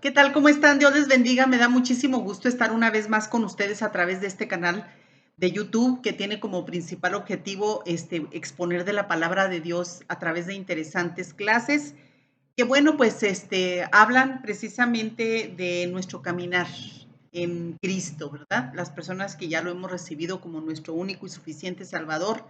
¿Qué tal? ¿Cómo están? Dios les bendiga. Me da muchísimo gusto estar una vez más con ustedes a través de este canal de YouTube que tiene como principal objetivo exponer de la palabra de Dios a través de interesantes clases que bueno, pues hablan precisamente de nuestro caminar en Cristo, ¿verdad? Las personas que ya lo hemos recibido como nuestro único y suficiente Salvador,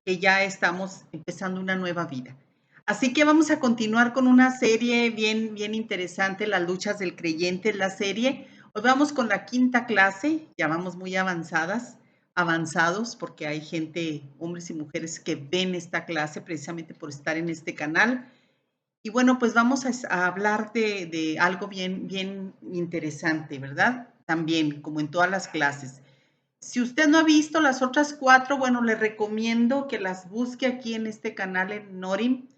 que ya estamos empezando una nueva vida. Así que vamos a continuar con una serie bien interesante, Las luchas del creyente es la serie. Hoy vamos con la quinta clase, ya vamos muy avanzados, porque hay gente, hombres y mujeres que ven esta clase precisamente por estar en este canal. Y bueno, pues vamos a hablar de algo bien interesante, ¿verdad? También, como en todas las clases. Si usted no ha visto las otras cuatro, bueno, le recomiendo que las busque aquí en este canal en Norim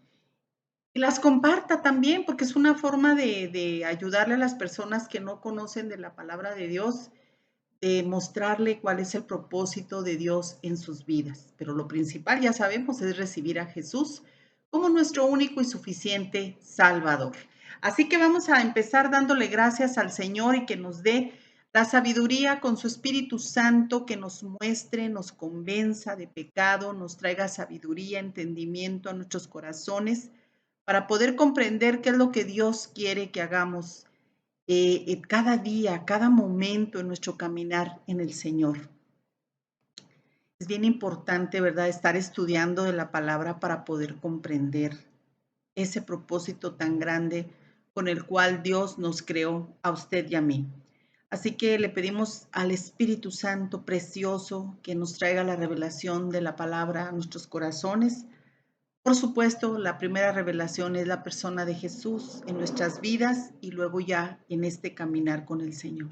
y las comparta también, porque es una forma de ayudarle a las personas que no conocen de la palabra de Dios, de mostrarle cuál es el propósito de Dios en sus vidas. Pero lo principal, ya sabemos, es recibir a Jesús como nuestro único y suficiente Salvador. Así que vamos a empezar dándole gracias al Señor y que nos dé la sabiduría con su Espíritu Santo, que nos muestre, nos convenza de pecado, nos traiga sabiduría, entendimiento a nuestros corazones para poder comprender qué es lo que Dios quiere que hagamos cada día, cada momento en nuestro caminar en el Señor. Es bien importante, ¿verdad?, estar estudiando de la palabra para poder comprender ese propósito tan grande con el cual Dios nos creó a usted y a mí. Así que le pedimos al Espíritu Santo precioso que nos traiga la revelación de la palabra a nuestros corazones. Por supuesto, la primera revelación es la persona de Jesús en nuestras vidas y luego ya en este caminar con el Señor.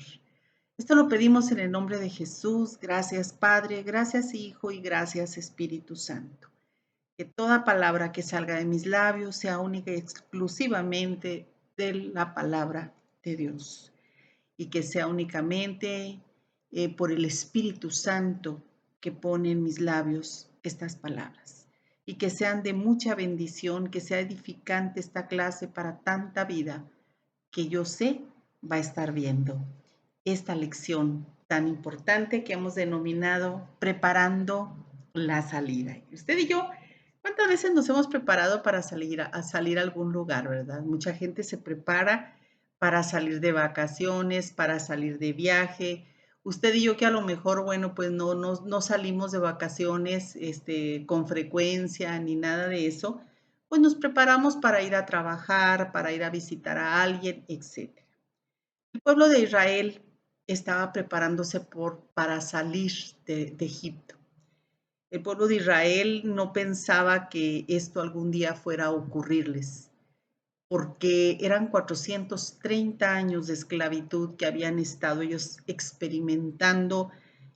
Esto lo pedimos en el nombre de Jesús. Gracias, Padre, gracias, Hijo, y gracias, Espíritu Santo. Que toda palabra que salga de mis labios sea única y exclusivamente de la palabra de Dios. Y que sea únicamente por el Espíritu Santo que pone en mis labios estas palabras. Y que sean de mucha bendición, que sea edificante esta clase para tanta vida que yo sé va a estar viendo esta lección tan importante que hemos denominado Preparando la salida. Usted y yo, ¿cuántas veces nos hemos preparado para salir a algún lugar, verdad? Mucha gente se prepara para salir de vacaciones, para salir de viaje. Usted y yo que a lo mejor, bueno, pues no salimos de vacaciones con frecuencia ni nada de eso, pues nos preparamos para ir a trabajar, para ir a visitar a alguien, etcétera. El pueblo de Israel estaba preparándose para salir de Egipto. El pueblo de Israel no pensaba que esto algún día fuera a ocurrirles, porque eran 430 años de esclavitud que habían estado ellos experimentando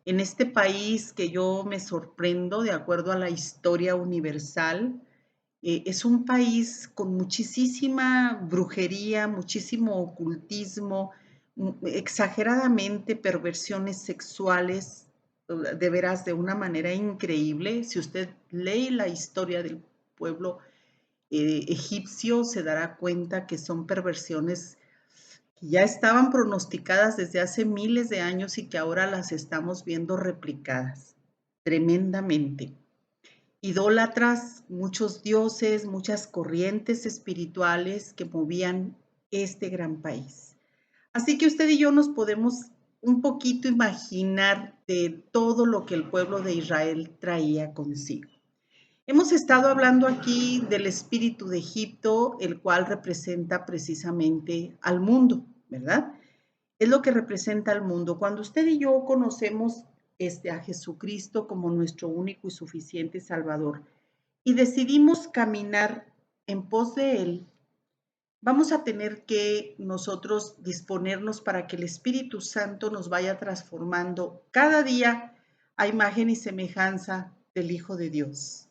en este país que yo me sorprendo de acuerdo a la historia universal. Es un país con muchísima brujería, muchísimo ocultismo, exageradamente perversiones sexuales, de veras de una manera increíble. Si usted lee la historia del pueblo egipcio, se dará cuenta que son perversiones que ya estaban pronosticadas desde hace miles de años y que ahora las estamos viendo replicadas tremendamente. Idólatras, muchos dioses, muchas corrientes espirituales que movían este gran país. Así que usted y yo nos podemos un poquito imaginar de todo lo que el pueblo de Israel traía consigo. Hemos estado hablando aquí del espíritu de Egipto, el cual representa precisamente al mundo, ¿verdad? Es lo que representa al mundo. Cuando usted y yo conocemos a Jesucristo como nuestro único y suficiente Salvador y decidimos caminar en pos de Él, vamos a tener que nosotros disponernos para que el Espíritu Santo nos vaya transformando cada día a imagen y semejanza del Hijo de Dios.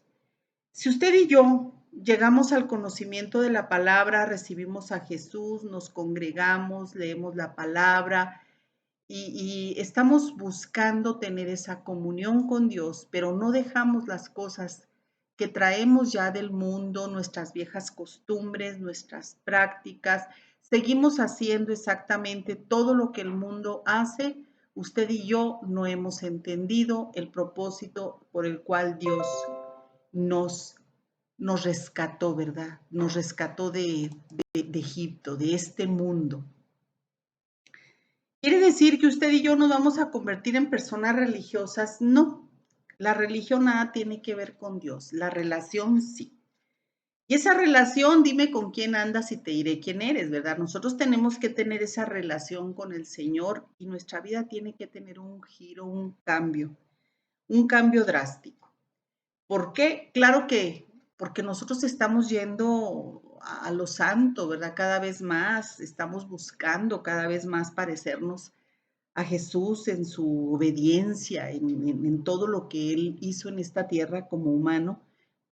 Si usted y yo llegamos al conocimiento de la palabra, recibimos a Jesús, nos congregamos, leemos la palabra y estamos buscando tener esa comunión con Dios, pero no dejamos las cosas que traemos ya del mundo, nuestras viejas costumbres, nuestras prácticas, seguimos haciendo exactamente todo lo que el mundo hace. Usted y yo no hemos entendido el propósito por el cual Dios nos, nos rescató, ¿verdad? Nos rescató de Egipto, de este mundo. ¿Quiere decir que usted y yo nos vamos a convertir en personas religiosas? No, la religión nada tiene que ver con Dios, la relación sí. Y esa relación, dime con quién andas y te diré quién eres, ¿verdad? Nosotros tenemos que tener esa relación con el Señor y nuestra vida tiene que tener un giro, un cambio drástico. ¿Por qué? Claro que porque nosotros estamos yendo a lo santo, ¿verdad? Cada vez más, estamos buscando cada vez más parecernos a Jesús en su obediencia, en todo lo que Él hizo en esta tierra como humano.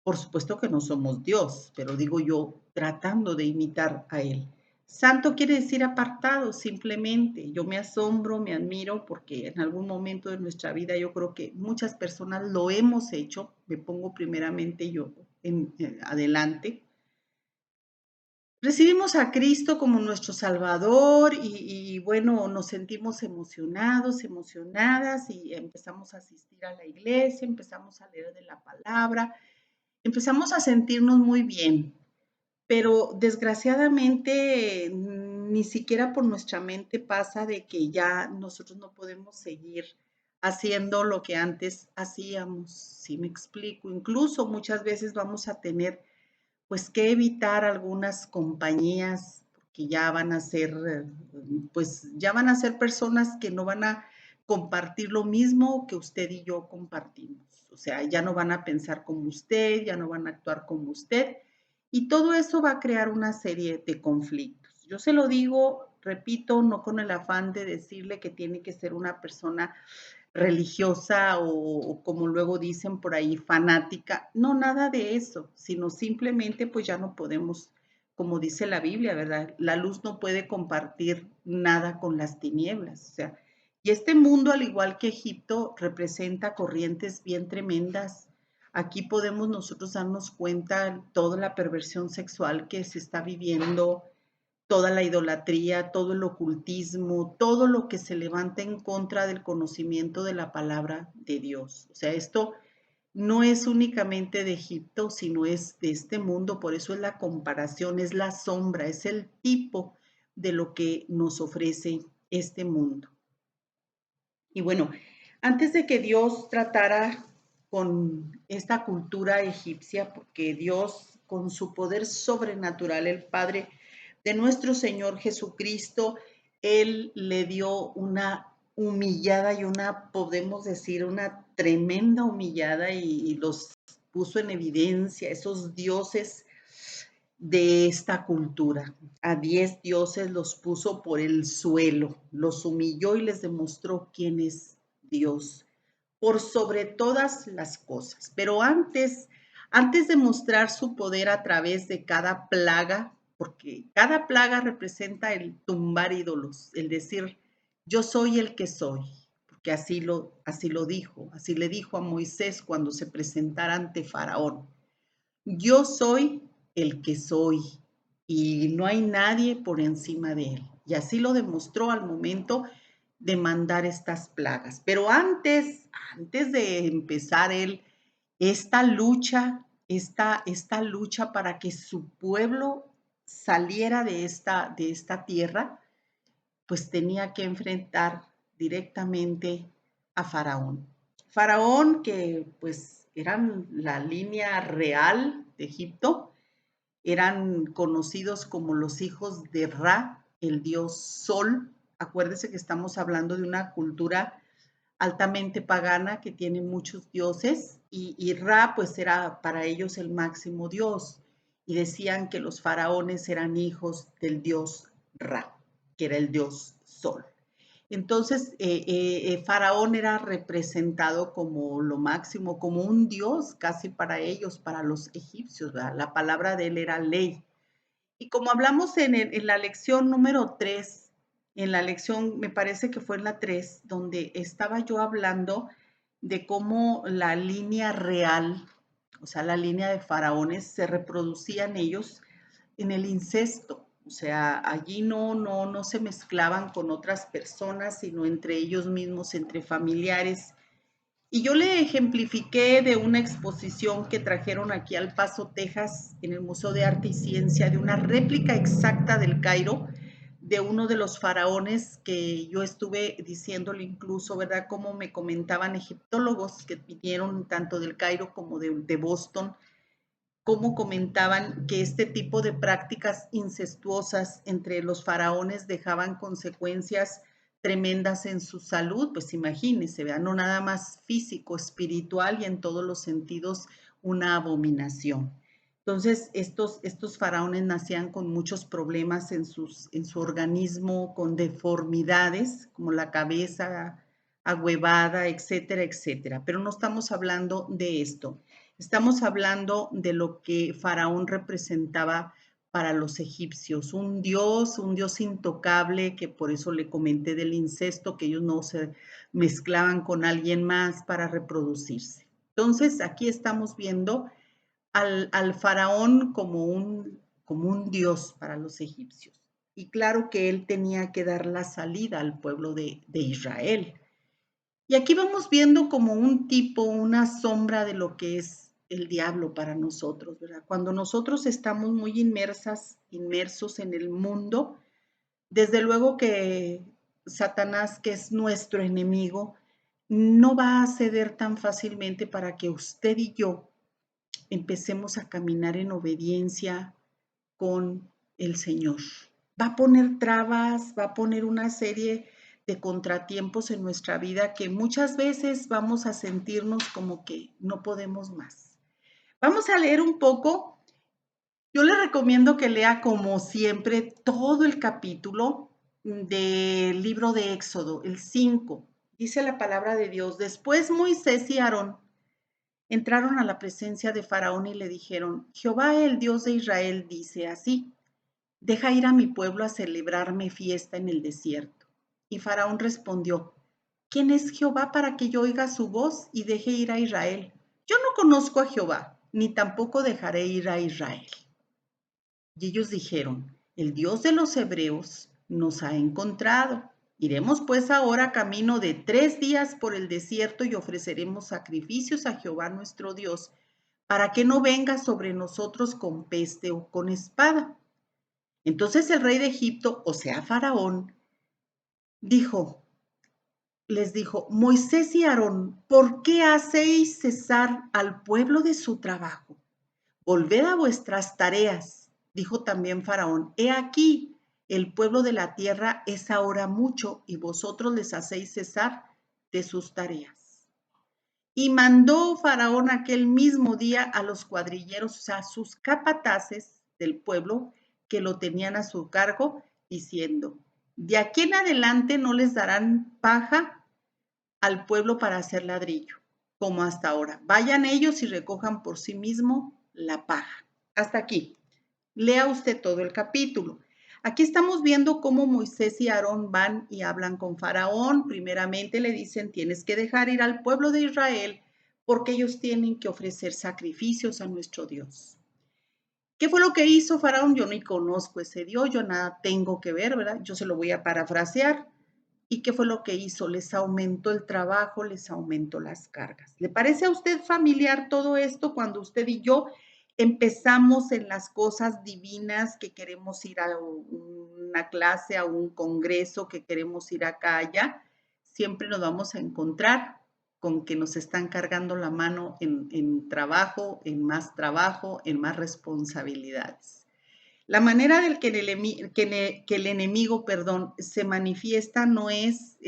Por supuesto que no somos Dios, pero digo yo, tratando de imitar a Él. Santo quiere decir apartado, simplemente. Yo me asombro, me admiro, porque en algún momento de nuestra vida yo creo que muchas personas lo hemos hecho. Me pongo primeramente yo adelante. Recibimos a Cristo como nuestro Salvador y bueno, nos sentimos emocionados, emocionadas y empezamos a asistir a la iglesia, empezamos a leer de la palabra, empezamos a sentirnos muy bien, pero desgraciadamente ni siquiera por nuestra mente pasa de que ya nosotros no podemos seguir haciendo lo que antes hacíamos, si me explico. Incluso muchas veces vamos a tener pues que evitar algunas compañías porque ya van a ser, pues ya van a ser personas que no van a compartir lo mismo que usted y yo compartimos. O sea, ya no van a pensar como usted, ya no van a actuar como usted. Y todo eso va a crear una serie de conflictos. Yo se lo digo, repito, no con el afán de decirle que tiene que ser una persona religiosa o como luego dicen por ahí, fanática. No, nada de eso, sino simplemente pues ya no podemos, como dice la Biblia, ¿verdad? La luz no puede compartir nada con las tinieblas. O sea, y este mundo, al igual que Egipto, representa corrientes bien tremendas. Aquí podemos nosotros darnos cuenta toda la perversión sexual que se está viviendo, toda la idolatría, todo el ocultismo, todo lo que se levanta en contra del conocimiento de la palabra de Dios. O sea, esto no es únicamente de Egipto, sino es de este mundo, por eso es la comparación, es la sombra, es el tipo de lo que nos ofrece este mundo. Y bueno, antes de que Dios tratara con esta cultura egipcia, porque Dios con su poder sobrenatural, el Padre de nuestro Señor Jesucristo, Él le dio una humillada y una, podemos decir, una tremenda humillada y los puso en evidencia, esos dioses de esta cultura. A 10 dioses los puso por el suelo, los humilló y les demostró quién es Dios por sobre todas las cosas. Pero antes de mostrar su poder a través de cada plaga, porque cada plaga representa el tumbar ídolos, el decir, yo soy el que soy, porque así lo dijo, así le dijo a Moisés cuando se presentara ante Faraón. Yo soy el que soy y no hay nadie por encima de él. Y así lo demostró al momento de mandar estas plagas. Pero antes de empezar él esta lucha para que su pueblo saliera de esta tierra, pues tenía que enfrentar directamente a Faraón. Faraón, que pues eran la línea real de Egipto, eran conocidos como los hijos de Ra, el dios Sol. Acuérdese que estamos hablando de una cultura altamente pagana que tiene muchos dioses y Ra pues era para ellos el máximo dios y decían que los faraones eran hijos del dios Ra, que era el dios Sol. Entonces, Faraón era representado como lo máximo, como un dios casi para ellos, para los egipcios, ¿verdad? La palabra de él era ley. Y como hablamos en la lección número 3, en la lección, me parece que fue en la 3, donde estaba yo hablando de cómo la línea real, o sea, la línea de faraones, se reproducían ellos en el incesto. O sea, allí no se mezclaban con otras personas, sino entre ellos mismos, entre familiares. Y yo le ejemplifiqué de una exposición que trajeron aquí al Paso, Texas, en el Museo de Arte y Ciencia, de una réplica exacta del Cairo, de uno de los faraones que yo estuve diciéndole incluso, ¿verdad? Como me comentaban egiptólogos que vinieron tanto del Cairo como de Boston, cómo comentaban que este tipo de prácticas incestuosas entre los faraones dejaban consecuencias tremendas en su salud, pues imagínense, vean, no nada más físico, espiritual y en todos los sentidos una abominación. Entonces, estos faraones nacían con muchos problemas en su organismo, con deformidades, como la cabeza agüevada, etcétera, etcétera. Pero no estamos hablando de esto. Estamos hablando de lo que Faraón representaba para los egipcios, un dios intocable, que por eso le comenté del incesto, que ellos no se mezclaban con alguien más para reproducirse. Entonces, aquí estamos viendo al faraón como un dios para los egipcios. Y claro que él tenía que dar la salida al pueblo de Israel. Y aquí vamos viendo como un tipo, una sombra de lo que es el diablo para nosotros, ¿verdad? Cuando nosotros estamos muy inmersos en el mundo, desde luego que Satanás, que es nuestro enemigo, no va a ceder tan fácilmente para que usted y yo empecemos a caminar en obediencia con el Señor. Va a poner trabas, va a poner una serie de contratiempos en nuestra vida que muchas veces vamos a sentirnos como que no podemos más. Vamos a leer un poco. Yo le recomiendo que lea como siempre todo el capítulo del libro de Éxodo, el 5. Dice la palabra de Dios: después Moisés y Aarón entraron a la presencia de Faraón y le dijeron: Jehová, el Dios de Israel, dice así: deja ir a mi pueblo a celebrarme fiesta en el desierto. Y Faraón respondió: ¿quién es Jehová para que yo oiga su voz y deje ir a Israel? Yo no conozco a Jehová, ni tampoco dejaré ir a Israel. Y ellos dijeron: el Dios de los hebreos nos ha encontrado. Iremos pues ahora camino de 3 días por el desierto y ofreceremos sacrificios a Jehová nuestro Dios, para que no venga sobre nosotros con peste o con espada. Entonces el rey de Egipto, o sea, Faraón, dijo, les dijo: Moisés y Aarón, ¿por qué hacéis cesar al pueblo de su trabajo? Volved a vuestras tareas. Dijo también Faraón: he aquí, el pueblo de la tierra es ahora mucho y vosotros les hacéis cesar de sus tareas. Y mandó Faraón aquel mismo día a los cuadrilleros, o sea, sus capataces del pueblo que lo tenían a su cargo, diciendo: de aquí en adelante no les darán paja al pueblo para hacer ladrillo, como hasta ahora. Vayan ellos y recojan por sí mismo la paja. Hasta aquí. Lea usted todo el capítulo. Aquí estamos viendo cómo Moisés y Aarón van y hablan con Faraón. Primeramente le dicen: tienes que dejar ir al pueblo de Israel porque ellos tienen que ofrecer sacrificios a nuestro Dios. ¿Qué fue lo que hizo Faraón? Yo ni conozco ese Dios, yo nada tengo que ver, ¿verdad? Yo se lo voy a parafrasear. ¿Y qué fue lo que hizo? Les aumentó el trabajo, les aumentó las cargas. ¿Le parece a usted familiar todo esto cuando usted y yo empezamos en las cosas divinas, que queremos ir a una clase, a un congreso, que queremos ir acá, allá? Siempre nos vamos a encontrar con que nos están cargando la mano trabajo, en más responsabilidades. La manera del que el enemigo, perdón, se manifiesta no es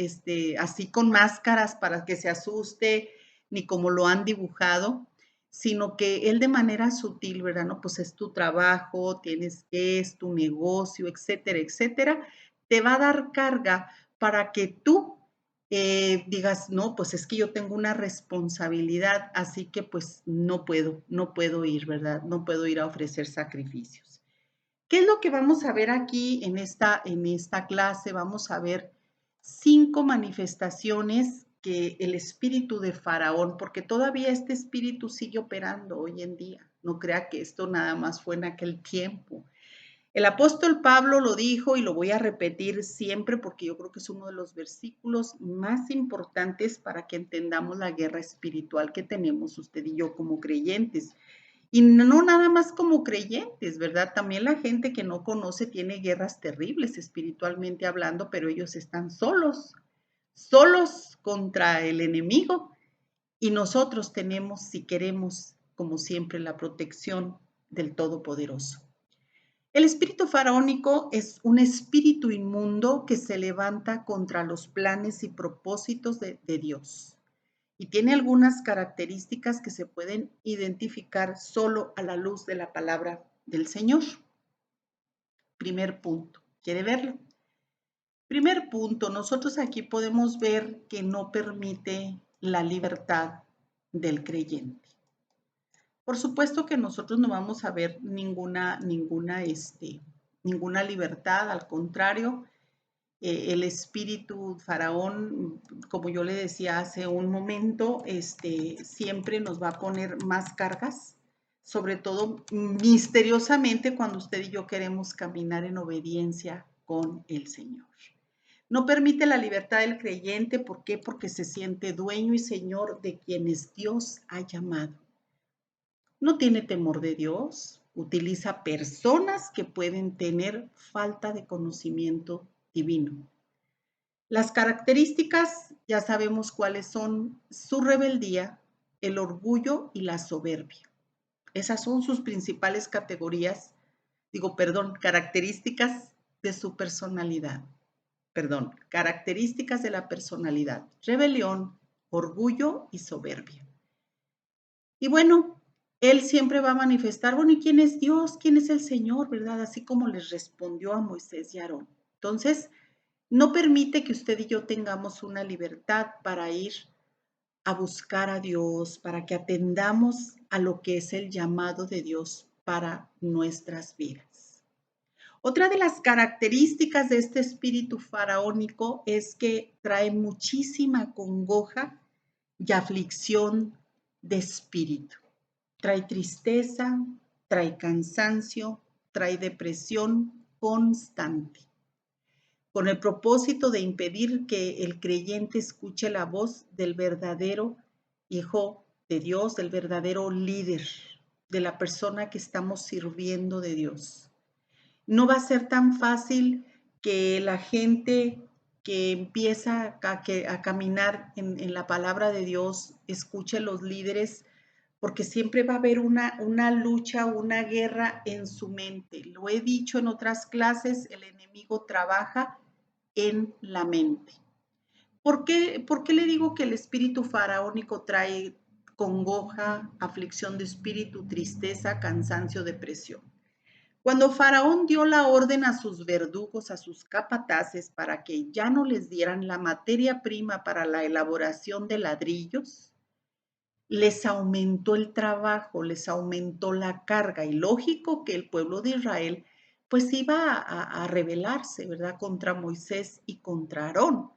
así con máscaras para que se asuste, ni como lo han dibujado, sino que él de manera sutil, ¿verdad? No, pues es tu trabajo, tienes que, es tu negocio, etcétera, etcétera, te va a dar carga para que tú digas: no, pues es que yo tengo una responsabilidad, así que pues no puedo ir, ¿verdad? No puedo ir a ofrecer sacrificios. ¿Qué es lo que vamos a ver aquí en esta clase? Vamos a ver 5 manifestaciones que el espíritu de Faraón, porque todavía este espíritu sigue operando hoy en día. No crea que esto nada más fue en aquel tiempo. El apóstol Pablo lo dijo y lo voy a repetir siempre porque yo creo que es uno de los versículos más importantes para que entendamos la guerra espiritual que tenemos usted y yo como creyentes. Y no nada más como creyentes, ¿verdad? También la gente que no conoce tiene guerras terribles espiritualmente hablando, pero ellos están solos, solos contra el enemigo. Y nosotros tenemos, si queremos, como siempre, la protección del Todopoderoso. El espíritu faraónico es un espíritu inmundo que se levanta contra los planes y propósitos de Dios y tiene algunas características que se pueden identificar solo a la luz de la palabra del Señor. Primer punto, ¿quiere verlo? Primer punto, nosotros aquí podemos ver que no permite la libertad del creyente. Por supuesto que nosotros no vamos a ver ninguna libertad, al contrario, el espíritu faraón, como yo le decía hace un momento, siempre nos va a poner más cargas, sobre todo misteriosamente cuando usted y yo queremos caminar en obediencia con el Señor. No permite la libertad del creyente, ¿por qué? Porque se siente dueño y señor de quienes Dios ha llamado. No tiene temor de Dios, utiliza personas que pueden tener falta de conocimiento divino. Las características ya sabemos cuáles son: su rebeldía, el orgullo y la soberbia. Esas son sus principales características de su personalidad. Características de la personalidad: rebelión, orgullo y soberbia. Y bueno, él siempre va a manifestar, bueno, ¿y quién es Dios? ¿Quién es el Señor? ¿Verdad? Así como les respondió a Moisés y Aarón. Entonces, no permite que usted y yo tengamos una libertad para ir a buscar a Dios, para que atendamos a lo que es el llamado de Dios para nuestras vidas. Otra de las características de este espíritu faraónico es que trae muchísima congoja y aflicción de espíritu. Trae tristeza, trae cansancio, trae depresión constante, con el propósito de impedir que el creyente escuche la voz del verdadero Hijo de Dios, del verdadero líder, de la persona que estamos sirviendo de Dios. No va a ser tan fácil que la gente que empieza a caminar en la palabra de Dios escuche los líderes, porque siempre va a haber una lucha, una guerra en su mente. Lo he dicho en otras clases, el enemigo trabaja en la mente. ¿Por qué le digo que el espíritu faraónico trae congoja, aflicción de espíritu, tristeza, cansancio, depresión? Cuando Faraón dio la orden a sus verdugos, a sus capataces, para que ya no les dieran la materia prima para la elaboración de ladrillos, les aumentó el trabajo, les aumentó la carga, y lógico que el pueblo de Israel pues iba a rebelarse, ¿verdad?, contra Moisés y contra Aarón.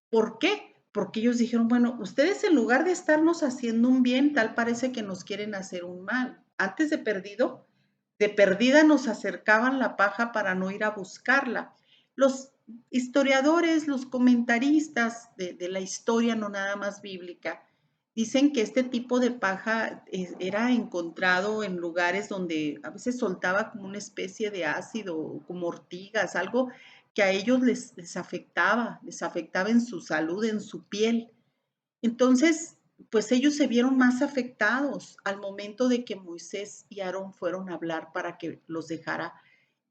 ¿Por qué? Porque ellos dijeron, bueno, ustedes en lugar de estarnos haciendo un bien, tal parece que nos quieren hacer un mal. Antes de perdida nos acercaban la paja para no ir a buscarla. Los historiadores, los comentaristas de la historia, no nada más bíblica, dicen que este tipo de paja era encontrado en lugares donde a veces soltaba como una especie de ácido, como ortigas, algo que a ellos les afectaba en su salud, en su piel. Entonces, pues ellos se vieron más afectados al momento de que Moisés y Aarón fueron a hablar para que los dejara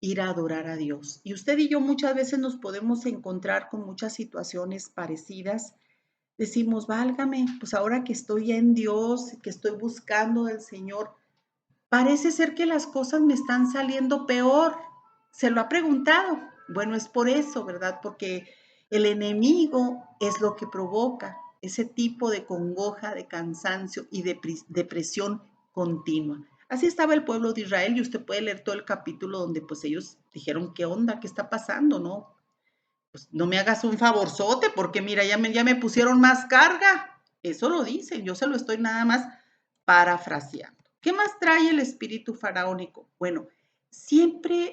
ir a adorar a Dios. Y usted y yo muchas veces nos podemos encontrar con muchas situaciones parecidas. Decimos, válgame, pues ahora que estoy en Dios, que estoy buscando al Señor, parece ser que las cosas me están saliendo peor. ¿Se lo ha preguntado? Bueno, es por eso, ¿verdad? Porque el enemigo es lo que provoca ese tipo de congoja, de cansancio y de depresión continua. Así estaba el pueblo de Israel, y usted puede leer todo el capítulo donde pues ellos dijeron, ¿qué onda? ¿Qué está pasando? No, pues no me hagas un favorzote, porque mira, ya me pusieron más carga. Eso lo dicen, yo se lo estoy nada más parafraseando. ¿Qué más trae el espíritu faraónico? Bueno, siempre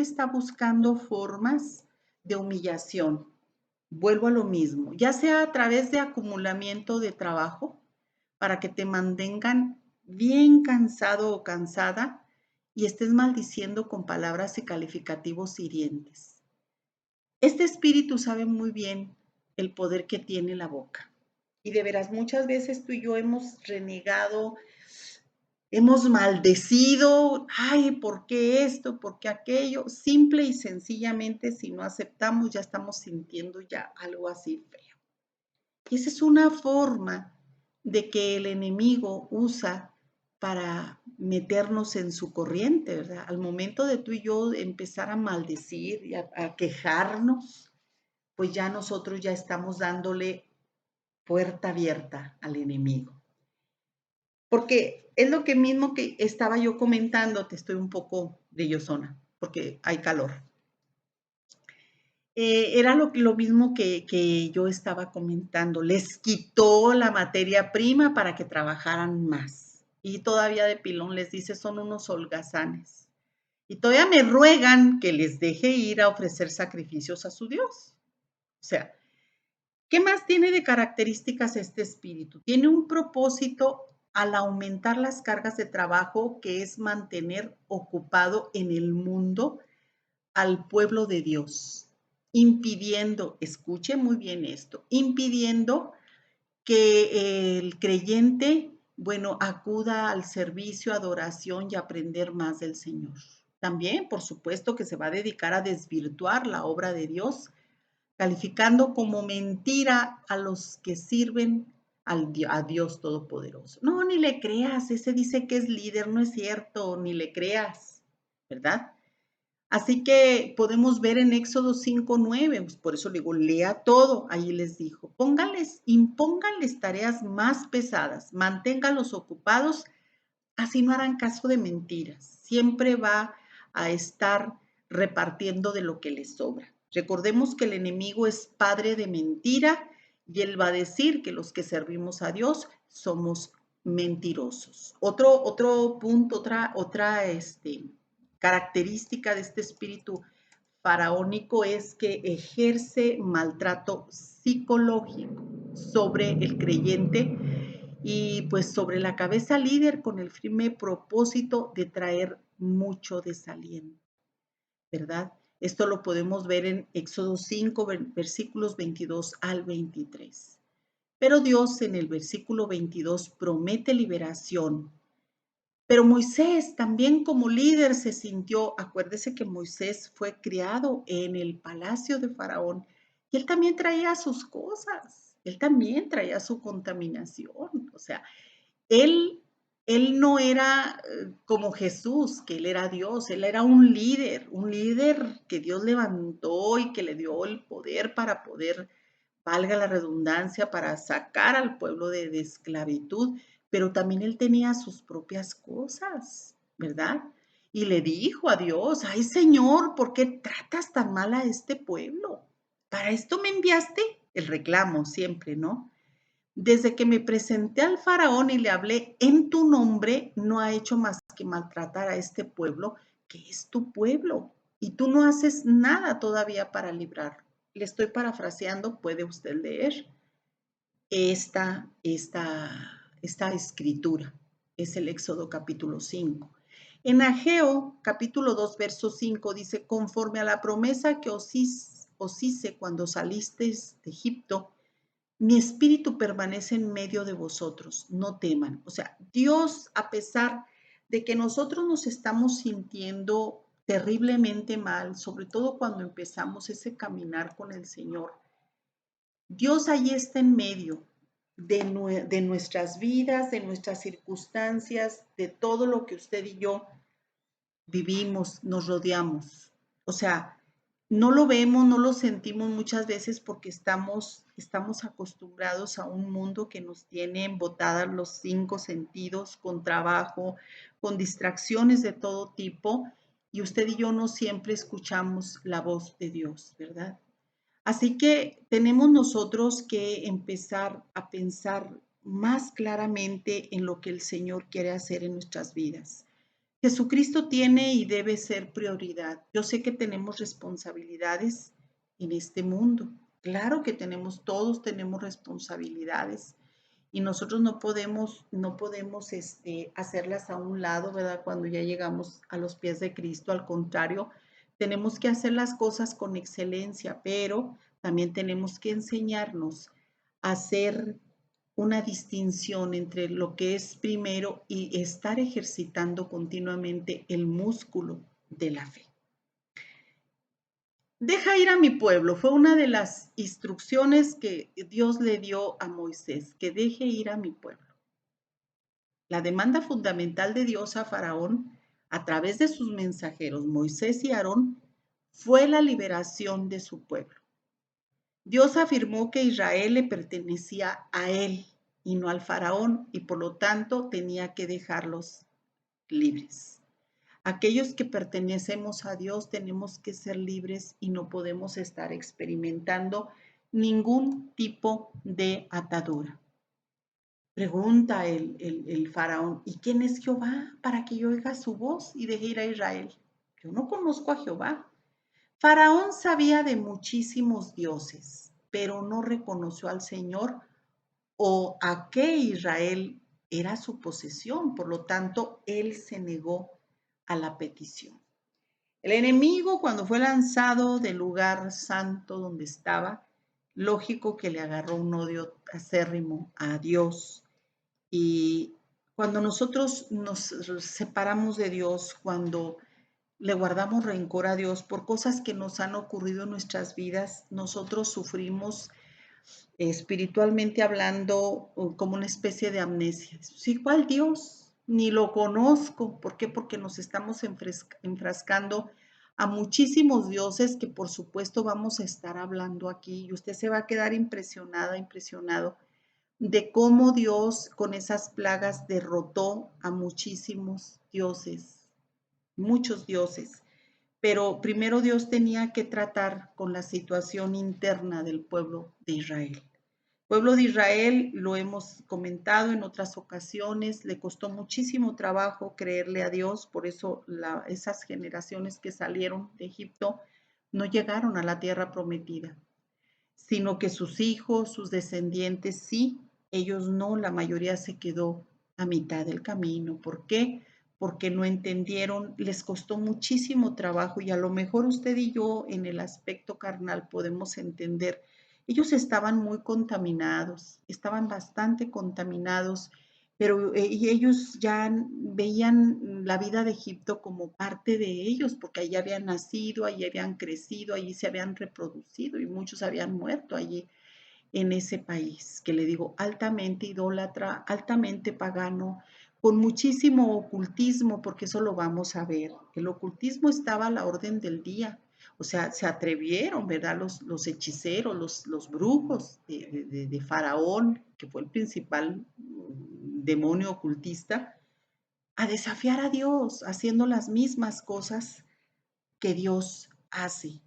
está buscando formas de humillación. Vuelvo a lo mismo, ya sea a través de acumulamiento de trabajo, para que te mantengan bien cansado o cansada y estés maldiciendo con palabras y calificativos hirientes. Este espíritu sabe muy bien el poder que tiene la boca. Y de veras, muchas veces tú y yo hemos renegado, hemos maldecido, ay, ¿por qué esto? ¿Por qué aquello? Simple y sencillamente, si no aceptamos, ya estamos sintiendo ya algo así feo. Y esa es una forma de que el enemigo usa para meternos en su corriente, ¿verdad? Al momento de tú y yo empezar a maldecir y a quejarnos, pues ya nosotros ya estamos dándole puerta abierta al enemigo. Porque es lo que mismo que estaba yo comentando, te estoy un poco brillosona, porque hay calor. Era lo mismo que yo estaba comentando, les quitó la materia prima para que trabajaran más. Y todavía de pilón les dice, son unos holgazanes. Y todavía me ruegan que les deje ir a ofrecer sacrificios a su Dios. O sea, ¿qué más tiene de características este espíritu? Tiene un propósito al aumentar las cargas de trabajo, que es mantener ocupado en el mundo al pueblo de Dios, impidiendo, escuche muy bien esto, impidiendo que el creyente, bueno, acuda al servicio, adoración y aprender más del Señor. También, por supuesto, que se va a dedicar a desvirtuar la obra de Dios, calificando como mentira a los que sirven a Dios Todopoderoso. No, ni le creas, ese dice que es líder, no es cierto, ni le creas, ¿verdad? Así que podemos ver en Éxodo 5:9, pues por eso le digo, lea todo, ahí les dijo, impónganles tareas más pesadas, manténganlos ocupados, así no harán caso de mentiras, siempre va a estar repartiendo de lo que les sobra. Recordemos que el enemigo es padre de mentira y él va a decir que los que servimos a Dios somos mentirosos. Otro punto, otra característica de este espíritu faraónico es que ejerce maltrato psicológico sobre el creyente y pues sobre la cabeza líder con el firme propósito de traer mucho desaliento, ¿verdad? Esto lo podemos ver en Éxodo 5, versículos 22 al 23. Pero Dios en el versículo 22 promete liberación. Pero Moisés también como líder se sintió, acuérdese que Moisés fue criado en el palacio de Faraón y él también traía sus cosas, él también traía su contaminación, o sea, él, él no era como Jesús, que él era Dios, él era un líder que Dios levantó y que le dio el poder para poder, valga la redundancia, para sacar al pueblo de esclavitud, pero también él tenía sus propias cosas, ¿verdad? Y le dijo a Dios, ay Señor, ¿por qué tratas tan mal a este pueblo? ¿Para esto me enviaste? El reclamo siempre, ¿no? Desde que me presenté al faraón y le hablé en tu nombre, no ha hecho más que maltratar a este pueblo, que es tu pueblo, y tú no haces nada todavía para librarlo. Le estoy parafraseando, puede usted leer esta escritura. Es el Éxodo capítulo 5. En Ageo capítulo 2, verso 5 dice, conforme a la promesa que os hice cuando salisteis de Egipto, mi espíritu permanece en medio de vosotros, no teman. O sea, Dios, a pesar de que nosotros nos estamos sintiendo terriblemente mal, sobre todo cuando empezamos ese caminar con el Señor, Dios ahí está en medio de nuestras vidas, de nuestras circunstancias, de todo lo que usted y yo vivimos, nos rodeamos. O sea, no lo vemos, no lo sentimos muchas veces porque estamos acostumbrados a un mundo que nos tiene embotadas los cinco sentidos con trabajo, con distracciones de todo tipo, y usted y yo no siempre escuchamos la voz de Dios, ¿verdad? Así que tenemos nosotros que empezar a pensar más claramente en lo que el Señor quiere hacer en nuestras vidas. Jesucristo tiene y debe ser prioridad. Yo sé que tenemos responsabilidades en este mundo. Claro que todos tenemos responsabilidades y nosotros no podemos hacerlas a un lado, ¿verdad? Cuando ya llegamos a los pies de Cristo, al contrario, tenemos que hacer las cosas con excelencia, pero también tenemos que enseñarnos a hacer una distinción entre lo que es primero y estar ejercitando continuamente el músculo de la fe. Deja ir a mi pueblo, fue una de las instrucciones que Dios le dio a Moisés, que deje ir a mi pueblo. La demanda fundamental de Dios a Faraón, a través de sus mensajeros, Moisés y Aarón, fue la liberación de su pueblo. Dios afirmó que Israel le pertenecía a él y no al faraón y por lo tanto tenía que dejarlos libres. Aquellos que pertenecemos a Dios tenemos que ser libres y no podemos estar experimentando ningún tipo de atadura. Pregunta el faraón, ¿y quién es Jehová para que yo oiga su voz y deje ir a Israel? Yo no conozco a Jehová. Faraón sabía de muchísimos dioses, pero no reconoció al Señor o a que Israel era su posesión. Por lo tanto, él se negó a la petición. El enemigo, cuando fue lanzado del lugar santo donde estaba, lógico que le agarró un odio acérrimo a Dios. Y cuando nosotros nos separamos de Dios, cuando le guardamos rencor a Dios por cosas que nos han ocurrido en nuestras vidas, nosotros sufrimos espiritualmente hablando como una especie de amnesia. Sí, ¿cuál Dios? Ni lo conozco. ¿Por qué? Porque nos estamos enfrascando a muchísimos dioses que por supuesto vamos a estar hablando aquí y usted se va a quedar impresionada, impresionado de cómo Dios con esas plagas derrotó a muchísimos dioses, muchos dioses. Pero primero Dios tenía que tratar con la situación interna del pueblo de Israel. El pueblo de Israel, lo hemos comentado en otras ocasiones, le costó muchísimo trabajo creerle a Dios, por eso esas generaciones que salieron de Egipto no llegaron a la tierra prometida, sino que sus hijos, sus descendientes, sí, ellos no, la mayoría se quedó a mitad del camino. ¿Por qué? Porque no entendieron, les costó muchísimo trabajo y a lo mejor usted y yo en el aspecto carnal podemos entender. Ellos estaban muy contaminados, estaban bastante contaminados, pero y ellos ya veían la vida de Egipto como parte de ellos, porque allí habían nacido, allí habían crecido, allí se habían reproducido y muchos habían muerto allí en ese país, que le digo, altamente idólatra, altamente pagano, con muchísimo ocultismo, porque eso lo vamos a ver. El ocultismo estaba a la orden del día. O sea, se atrevieron, ¿verdad? Los hechiceros, los brujos de Faraón, que fue el principal demonio ocultista, a desafiar a Dios, haciendo las mismas cosas que Dios hace.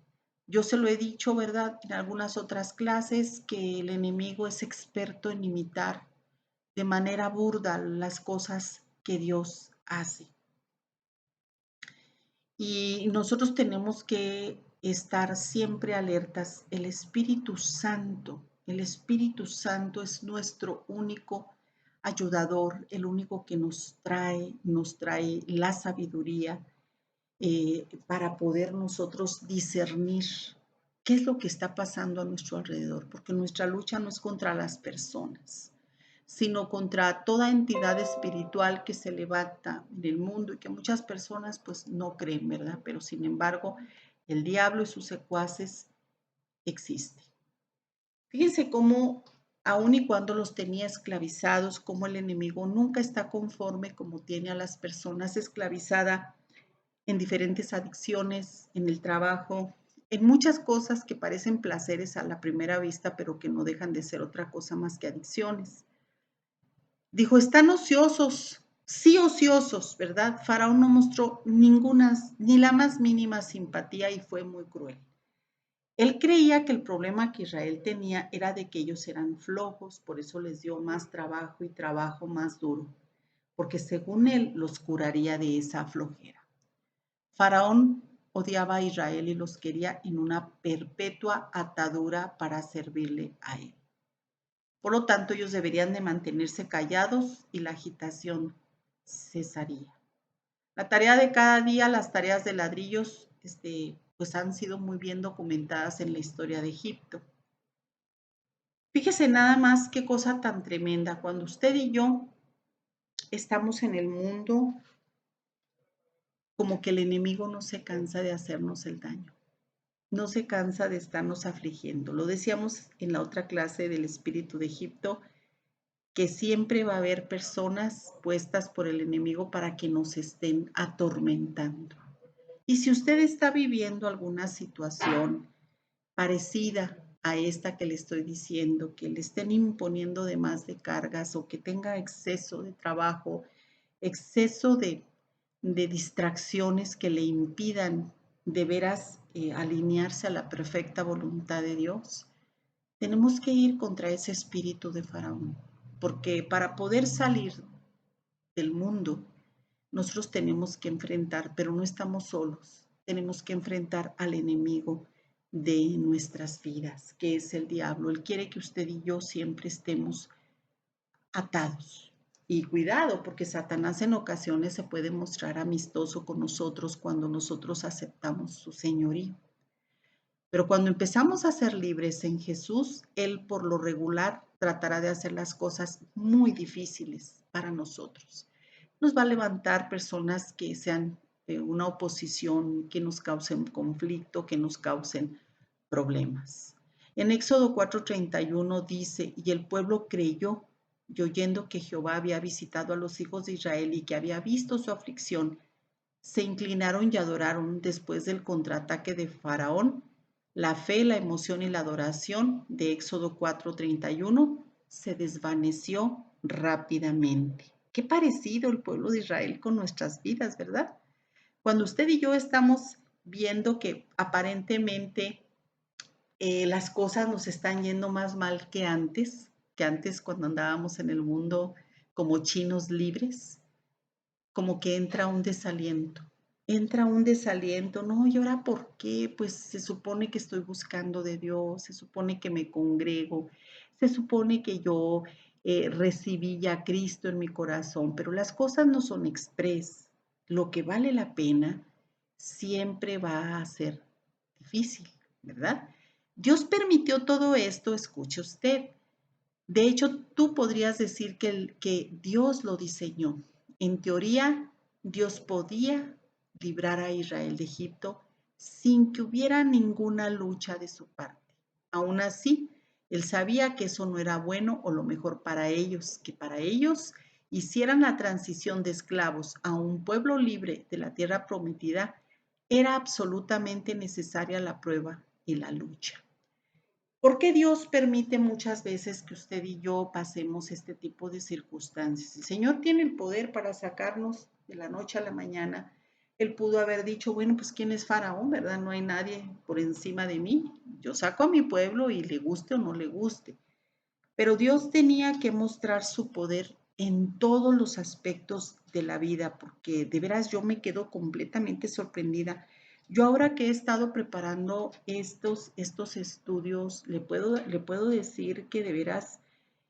Yo se lo he dicho, ¿verdad? En algunas otras clases, que el enemigo es experto en imitar de manera burda las cosas que Dios hace. Y nosotros tenemos que estar siempre alertas. El Espíritu Santo es nuestro único ayudador, el único que nos trae la sabiduría, para poder nosotros discernir qué es lo que está pasando a nuestro alrededor, porque nuestra lucha no es contra las personas, sino contra toda entidad espiritual que se levanta en el mundo y que muchas personas pues no creen, ¿verdad? Pero sin embargo, el diablo y sus secuaces existen. Fíjense cómo, aun y cuando los tenía esclavizados, como el enemigo nunca está conforme como tiene a las personas esclavizadas en diferentes adicciones, en el trabajo, en muchas cosas que parecen placeres a la primera vista, pero que no dejan de ser otra cosa más que adicciones. Dijo, están ociosos, sí ociosos, ¿verdad? Faraón no mostró ni la más mínima simpatía y fue muy cruel. Él creía que el problema que Israel tenía era de que ellos eran flojos, por eso les dio más trabajo y trabajo más duro. porque según él los curaría de esa flojera. Faraón odiaba a Israel y los quería en una perpetua atadura para servirle a él. Por lo tanto, ellos deberían de mantenerse callados y la agitación cesaría. La tarea de cada día, las tareas de ladrillos, pues han sido muy bien documentadas en la historia de Egipto. Fíjese nada más qué cosa tan tremenda. Cuando usted y yo estamos en el mundo, como que el enemigo no se cansa de hacernos el daño. No se cansa de estarnos afligiendo. Lo decíamos en la otra clase del espíritu de Egipto, que siempre va a haber personas puestas por el enemigo para que nos estén atormentando. Y si usted está viviendo alguna situación parecida a esta que le estoy diciendo, que le estén imponiendo de más de cargas o que tenga exceso de trabajo, exceso de distracciones que le impidan de veras alinearse a la perfecta voluntad de Dios, tenemos que ir contra ese espíritu de Faraón, porque para poder salir del mundo, nosotros tenemos que enfrentar, pero no estamos solos, tenemos que enfrentar al enemigo de nuestras vidas, que es el diablo. Él quiere que usted y yo siempre estemos atados. Y cuidado, porque Satanás en ocasiones se puede mostrar amistoso con nosotros cuando nosotros aceptamos su señorío. Pero cuando empezamos a ser libres en Jesús, Él por lo regular tratará de hacer las cosas muy difíciles para nosotros. Nos va a levantar personas que sean una oposición, que nos causen conflicto, que nos causen problemas. En Éxodo 4:31 dice, y el pueblo creyó, y oyendo que Jehová había visitado a los hijos de Israel y que había visto su aflicción, se inclinaron y adoraron después del contraataque de Faraón. La fe, la emoción y la adoración de Éxodo 4:31 se desvaneció rápidamente. Qué parecido el pueblo de Israel con nuestras vidas, ¿verdad? Cuando usted y yo estamos viendo que aparentemente las cosas nos están yendo más mal que antes cuando andábamos en el mundo como chinos libres, como que entra un desaliento, no, ¿y ahora por qué? Pues se supone que estoy buscando de Dios, se supone que me congrego, se supone que yo recibí ya a Cristo en mi corazón, pero las cosas no son express. Lo que vale la pena siempre va a ser difícil, ¿verdad? Dios permitió todo esto, escuche usted. De hecho, tú podrías decir que Dios lo diseñó. En teoría, Dios podía librar a Israel de Egipto sin que hubiera ninguna lucha de su parte. Aún así, él sabía que eso no era bueno o lo mejor para ellos, que para ellos hicieran la transición de esclavos a un pueblo libre de la tierra prometida, era absolutamente necesaria la prueba y la lucha. ¿Por qué Dios permite muchas veces que usted y yo pasemos este tipo de circunstancias? El Señor tiene el poder para sacarnos de la noche a la mañana. Él pudo haber dicho, bueno, pues ¿quién es Faraón, verdad? No hay nadie por encima de mí. Yo saco a mi pueblo y le guste o no le guste. Pero Dios tenía que mostrar su poder en todos los aspectos de la vida, porque de veras yo me quedo completamente sorprendida. Yo ahora que he estado preparando estos estudios, le puedo decir que de veras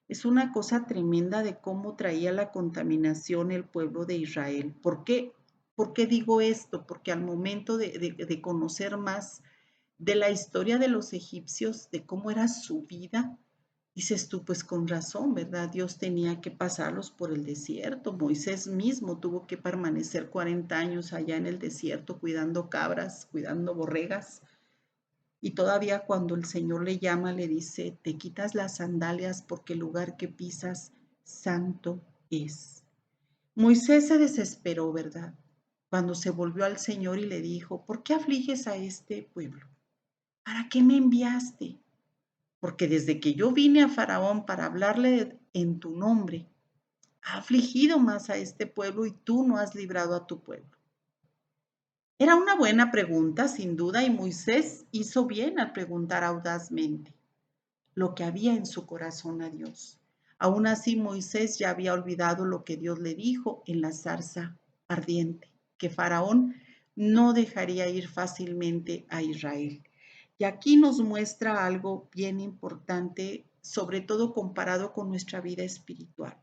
es una cosa tremenda de cómo traía la contaminación el pueblo de Israel. ¿Por qué digo esto? Porque al momento de conocer más de la historia de los egipcios, de cómo era su vida, dices tú, pues con razón, ¿verdad? Dios tenía que pasarlos por el desierto. Moisés mismo tuvo que permanecer 40 años allá en el desierto cuidando cabras, cuidando borregas. Y todavía cuando el Señor le llama, le dice, te quitas las sandalias porque el lugar que pisas santo es. Moisés se desesperó, ¿verdad? Cuando se volvió al Señor y le dijo, ¿por qué afliges a este pueblo? ¿Para qué me enviaste? Porque desde que yo vine a Faraón para hablarle en tu nombre, ha afligido más a este pueblo y tú no has librado a tu pueblo. Era una buena pregunta, sin duda, y Moisés hizo bien al preguntar audazmente lo que había en su corazón a Dios. Aún así, Moisés ya había olvidado lo que Dios le dijo en la zarza ardiente, que Faraón no dejaría ir fácilmente a Israel. Y aquí nos muestra algo bien importante, sobre todo comparado con nuestra vida espiritual.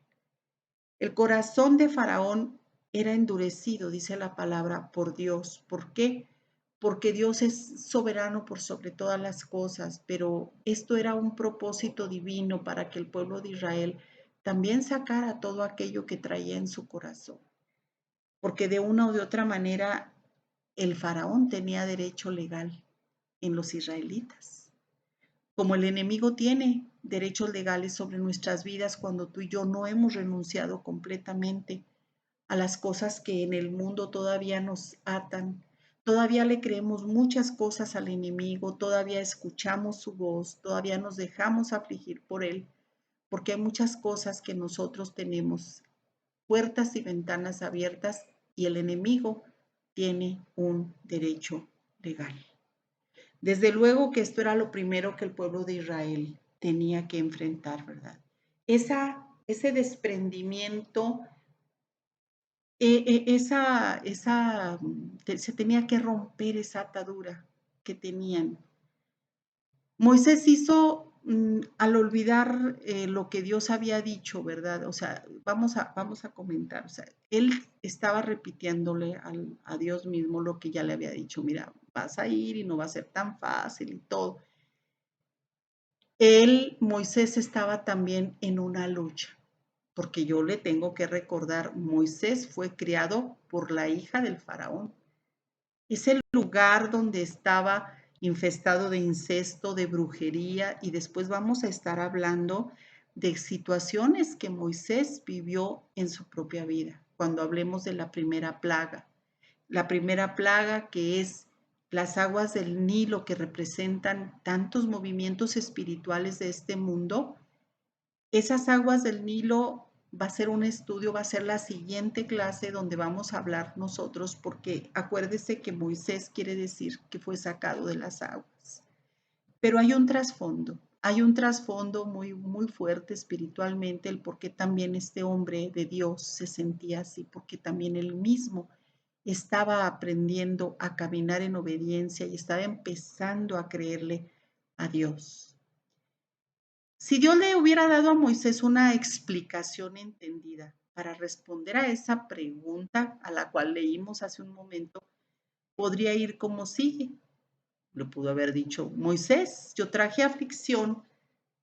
El corazón de Faraón era endurecido, dice la palabra, por Dios. ¿Por qué? Porque Dios es soberano por sobre todas las cosas, pero esto era un propósito divino para que el pueblo de Israel también sacara todo aquello que traía en su corazón. Porque de una o de otra manera el faraón tenía derecho legal en los israelitas. Como el enemigo tiene derechos legales sobre nuestras vidas cuando tú y yo no hemos renunciado completamente a las cosas que en el mundo todavía nos atan. Todavía le creemos muchas cosas al enemigo, todavía escuchamos su voz, todavía nos dejamos afligir por él, porque hay muchas cosas que nosotros tenemos puertas y ventanas abiertas y el enemigo tiene un derecho legal. Desde luego que esto era lo primero que el pueblo de Israel tenía que enfrentar, ¿verdad? Ese desprendimiento, se tenía que romper esa atadura que tenían. Moisés hizo al olvidar lo que Dios había dicho, ¿verdad? O sea, vamos a comentar, o sea, él estaba repitiéndole a Dios mismo lo que ya le había dicho, mira, vas a ir y no va a ser tan fácil y todo. Moisés estaba también en una lucha, porque yo le tengo que recordar, Moisés fue criado por la hija del faraón. Es el lugar donde estaba infestado de incesto, de brujería, y después vamos a estar hablando de situaciones que Moisés vivió en su propia vida, cuando hablemos de la primera plaga. La primera plaga que es las aguas del Nilo que representan tantos movimientos espirituales de este mundo. Esas aguas del Nilo va a ser un estudio, va a ser la siguiente clase donde vamos a hablar nosotros, porque acuérdese que Moisés quiere decir que fue sacado de las aguas. Pero hay un trasfondo muy, muy fuerte espiritualmente, el por qué también este hombre de Dios se sentía así, porque también él mismo estaba aprendiendo a caminar en obediencia y estaba empezando a creerle a Dios. Si Dios le hubiera dado a Moisés una explicación entendida para responder a esa pregunta a la cual leímos hace un momento, podría ir como sigue. Le pudo haber dicho, Moisés, yo traje aflicción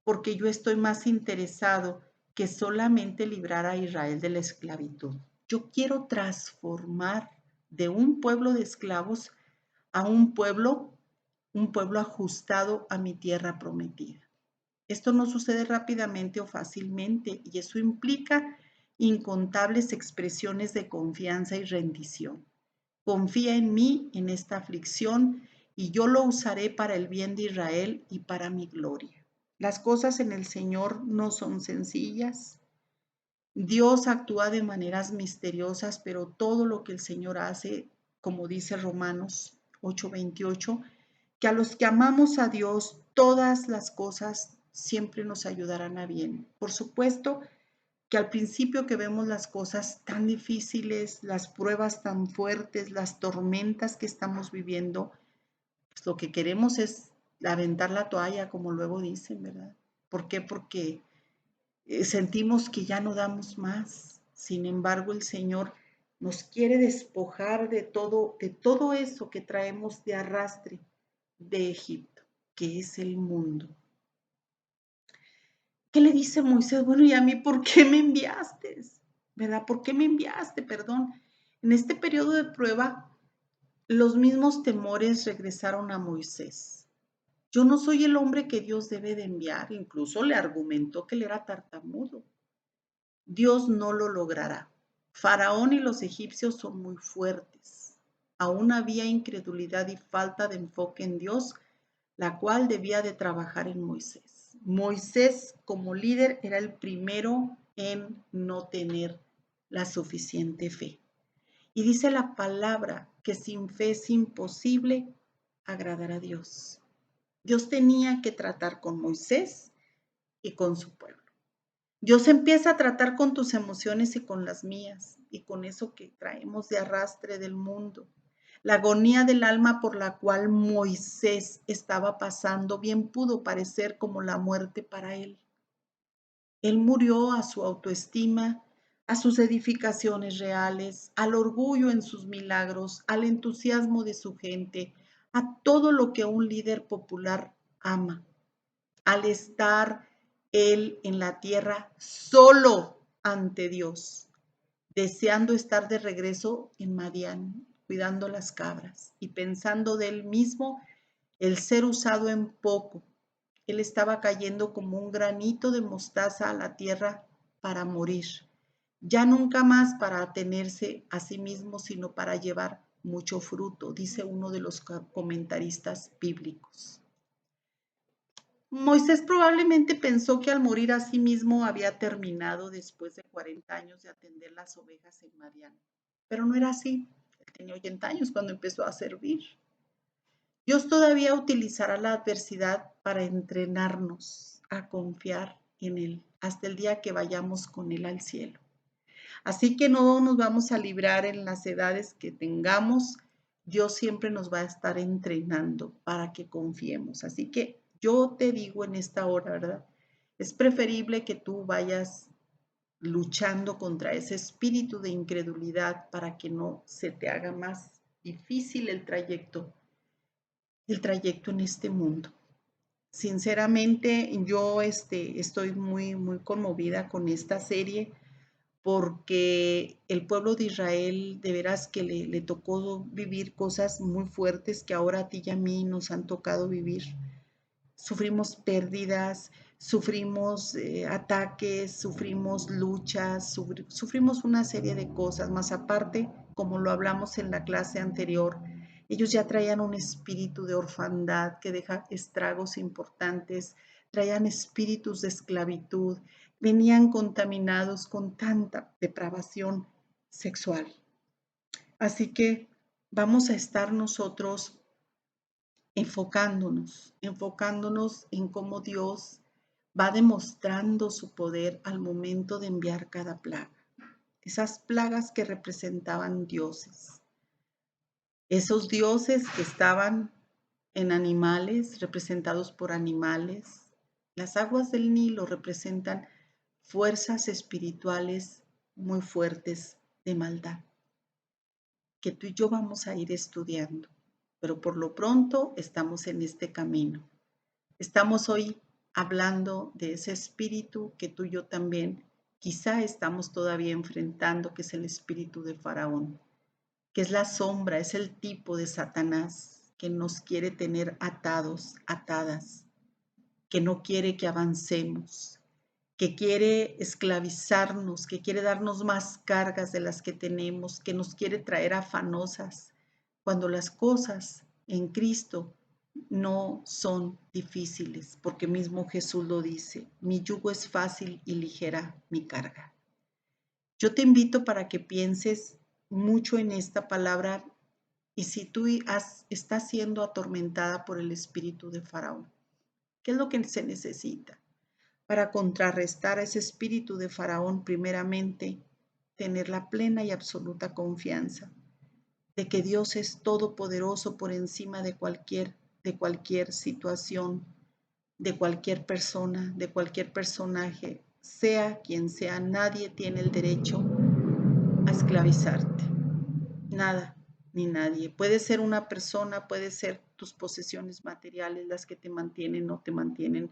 porque yo estoy más interesado que solamente librar a Israel de la esclavitud. Yo quiero transformar de un pueblo de esclavos a un pueblo ajustado a mi tierra prometida. Esto no sucede rápidamente o fácilmente y eso implica incontables expresiones de confianza y rendición. Confía en mí en esta aflicción y yo lo usaré para el bien de Israel y para mi gloria. Las cosas en el Señor no son sencillas. Dios actúa de maneras misteriosas, pero todo lo que el Señor hace, como dice Romanos 8:28, que a los que amamos a Dios, todas las cosas siempre nos ayudarán a bien. Por supuesto que al principio que vemos las cosas tan difíciles, las pruebas tan fuertes, las tormentas que estamos viviendo, pues lo que queremos es aventar la toalla, como luego dicen, ¿verdad? ¿Por qué? Porque sentimos que ya no damos más. Sin embargo, el Señor nos quiere despojar de todo eso que traemos de arrastre de Egipto, que es el mundo. ¿Qué le dice Moisés? Bueno, ¿y a mí por qué me enviaste? ¿Verdad? ¿Por qué me enviaste? Perdón. En este periodo de prueba, los mismos temores regresaron a Moisés. Yo no soy el hombre que Dios debe de enviar. Incluso le argumentó que él era tartamudo. Dios no lo logrará. Faraón y los egipcios son muy fuertes. Aún había incredulidad y falta de enfoque en Dios, la cual debía de trabajar en Moisés. Moisés como líder era el primero en no tener la suficiente fe. Y dice la palabra que sin fe es imposible agradar a Dios. Dios tenía que tratar con Moisés y con su pueblo. Dios empieza a tratar con tus emociones y con las mías, y con eso que traemos de arrastre del mundo. La agonía del alma por la cual Moisés estaba pasando bien pudo parecer como la muerte para él. Él murió a su autoestima, a sus edificaciones reales, al orgullo en sus milagros, al entusiasmo de su gente, a todo lo que un líder popular ama, al estar él en la tierra solo ante Dios, deseando estar de regreso en Madián, cuidando las cabras y pensando de él mismo el ser usado en poco. Él estaba cayendo como un granito de mostaza a la tierra para morir, ya nunca más para atenerse a sí mismo, sino para llevar mucho fruto, dice uno de los comentaristas bíblicos. Moisés probablemente pensó que al morir a sí mismo había terminado después de 40 años de atender las ovejas en Madián, pero no era así. Él tenía 80 años cuando empezó a servir. Dios todavía utilizará la adversidad para entrenarnos a confiar en Él hasta el día que vayamos con Él al cielo. Así que no nos vamos a librar en las edades que tengamos. Dios siempre nos va a estar entrenando para que confiemos. Así que yo te digo en esta hora, ¿verdad? Es preferible que tú vayas luchando contra ese espíritu de incredulidad para que no se te haga más difícil el trayecto en este mundo. Sinceramente, yo estoy muy conmovida con esta serie porque el pueblo de Israel de veras que le tocó vivir cosas muy fuertes que ahora a ti y a mí nos han tocado vivir. Sufrimos pérdidas, sufrimos ataques, sufrimos luchas, sufrimos una serie de cosas, más aparte, como lo hablamos en la clase anterior, ellos ya traían un espíritu de orfandad que deja estragos importantes, traían espíritus de esclavitud, venían contaminados con tanta depravación sexual. Así que vamos a estar nosotros enfocándonos en cómo Dios va demostrando su poder al momento de enviar cada plaga. Esas plagas que representaban dioses. Esos dioses que estaban en animales, representados por animales. Las aguas del Nilo representan fuerzas espirituales muy fuertes de maldad, que tú y yo vamos a ir estudiando, pero por lo pronto estamos en este camino. Estamos hoy hablando de ese espíritu que tú y yo también quizá estamos todavía enfrentando, que es el espíritu de Faraón, que es la sombra, es el tipo de Satanás que nos quiere tener atados, atadas, que no quiere que avancemos, que quiere esclavizarnos, que quiere darnos más cargas de las que tenemos, que nos quiere traer afanosas, cuando las cosas en Cristo no son difíciles, porque mismo Jesús lo dice, mi yugo es fácil y ligera mi carga. Yo te invito para que pienses mucho en esta palabra y si tú estás siendo atormentada por el espíritu de Faraón, ¿qué es lo que se necesita? Para contrarrestar a ese espíritu de Faraón, primeramente, tener la plena y absoluta confianza de que Dios es todopoderoso por encima de cualquier situación, de cualquier persona, de cualquier personaje, sea quien sea, nadie tiene el derecho a esclavizarte. Nada, ni nadie. Puede ser una persona, puede ser tus posesiones materiales las que te mantienen o te mantienen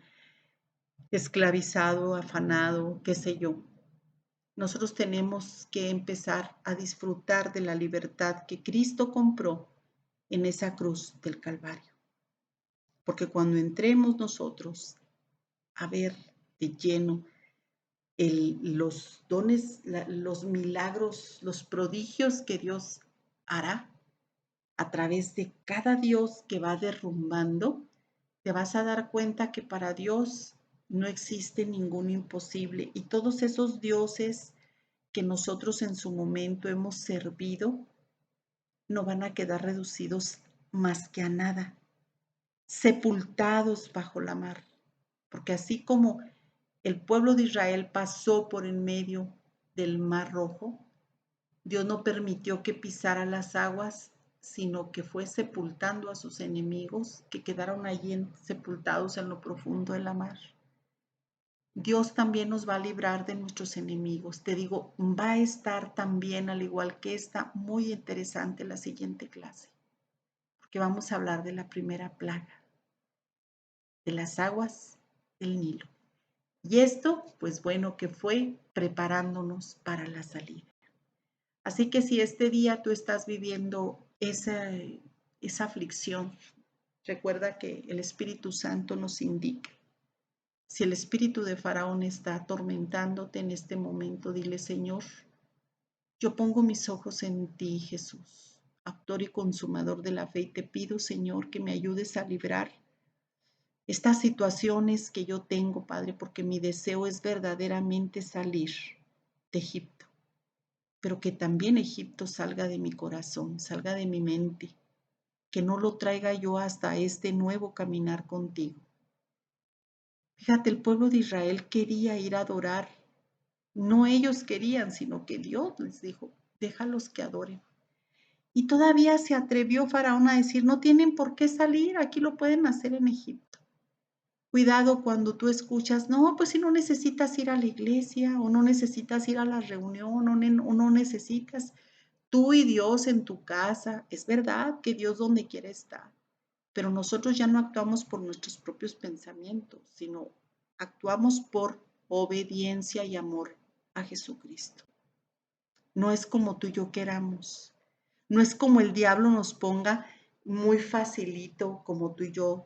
esclavizado, afanado, qué sé yo. Nosotros tenemos que empezar a disfrutar de la libertad que Cristo compró en esa cruz del Calvario. Porque cuando entremos nosotros a ver de lleno los dones, los milagros, los prodigios que Dios hará a través de cada Dios que va derrumbando, te vas a dar cuenta que para Dios no existe ningún imposible y todos esos dioses que nosotros en su momento hemos servido no van a quedar reducidos más que a nada, sepultados bajo la mar, porque así como el pueblo de Israel pasó por en medio del Mar Rojo, Dios no permitió que pisara las aguas, sino que fue sepultando a sus enemigos que quedaron allí sepultados en lo profundo de la mar. Dios también nos va a librar de nuestros enemigos. Te digo, va a estar también, al igual que esta, muy interesante la siguiente clase, porque vamos a hablar de la primera plaga, de las aguas del Nilo. Y esto, pues bueno, que fue preparándonos para la salida. Así que si este día tú estás viviendo esa aflicción, recuerda que el Espíritu Santo nos indica. Si el espíritu de Faraón está atormentándote en este momento, dile, Señor, yo pongo mis ojos en ti, Jesús, autor y consumador de la fe, y te pido, Señor, que me ayudes a librar estas situaciones que yo tengo, Padre, porque mi deseo es verdaderamente salir de Egipto, pero que también Egipto salga de mi corazón, salga de mi mente, que no lo traiga yo hasta este nuevo caminar contigo. Fíjate, el pueblo de Israel quería ir a adorar. No ellos querían, sino que Dios les dijo, déjalos que adoren. Y todavía se atrevió Faraón a decir, no tienen por qué salir, aquí lo pueden hacer en Egipto. Cuidado cuando tú escuchas, no, pues si no necesitas ir a la iglesia, o no necesitas ir a la reunión, o no necesitas tú y Dios en tu casa. Es verdad que Dios donde quiere estar, pero nosotros ya no actuamos por nuestros propios pensamientos, sino actuamos por obediencia y amor a Jesucristo. No es como tú y yo queramos. No es como el diablo nos ponga muy facilito, como tú y yo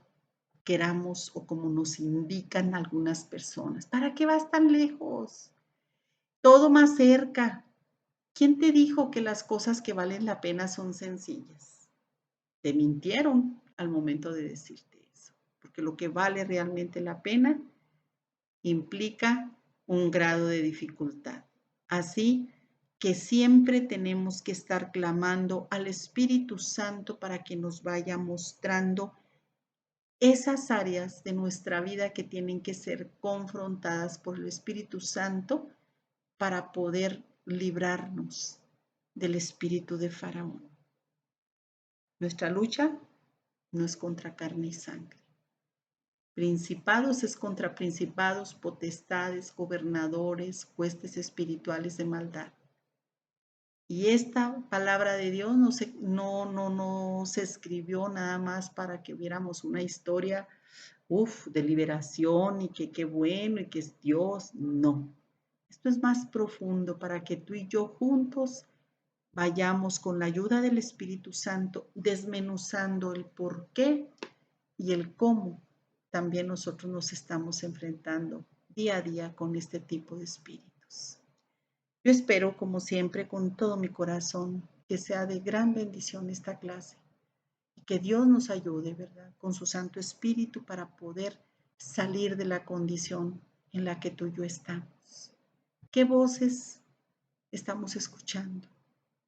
queramos o como nos indican algunas personas. ¿Para qué vas tan lejos? Todo más cerca. ¿Quién te dijo que las cosas que valen la pena son sencillas? Te mintieron al momento de decirte eso, porque lo que vale realmente la pena implica un grado de dificultad. Así que siempre tenemos que estar clamando al Espíritu Santo para que nos vaya mostrando esas áreas de nuestra vida que tienen que ser confrontadas por el Espíritu Santo para poder librarnos del espíritu de Faraón. Nuestra lucha no es contra carne y sangre. Principados es contra principados, potestades, gobernadores, huestes espirituales de maldad. Y esta palabra de Dios no se escribió nada más para que viéramos una historia, de liberación y que qué bueno y que es Dios. No, esto es más profundo para que tú y yo juntos vayamos con la ayuda del Espíritu Santo desmenuzando el por qué y el cómo también nosotros nos estamos enfrentando día a día con este tipo de espíritus. Yo espero, como siempre, con todo mi corazón, que sea de gran bendición esta clase y que Dios nos ayude, ¿verdad?, con su Santo Espíritu para poder salir de la condición en la que tú y yo estamos. ¿Qué voces estamos escuchando?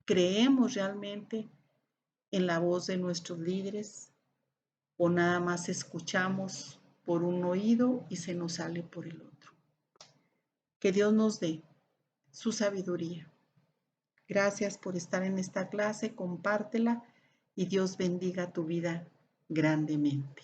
¿Creemos realmente en la voz de nuestros líderes o nada más escuchamos por un oído y se nos sale por el otro? Que Dios nos dé su sabiduría. Gracias por estar en esta clase, compártela y Dios bendiga tu vida grandemente.